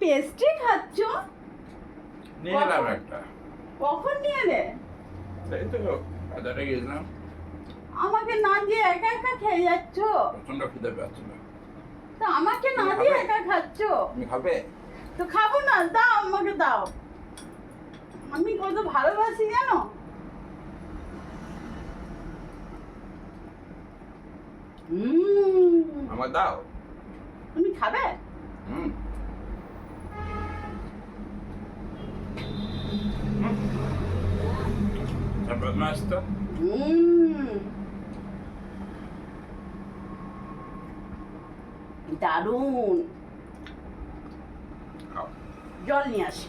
Pastry খাচ্ছ? নিয়ে এলাম একটা। কখন নিয়ে এলে? এই তো বাজারে গেছিলাম। আমাকে না দিয়ে একা একা খেয়ে যাচ্ছ? প্রচন্ড খিদে পাচ্ছিল। তো আমাকে না তুমি দিয়ে খাবে? একা খাচ্ছ? তুমি খাবে? তো খাবো না, দাও আমাকে দাও। আমি কত ভালোবাসি জানো? আমার দাও। তুমি খাবে? হুম। বদমাস তো। দারুণ। খাও। জল নিয়ে আসি।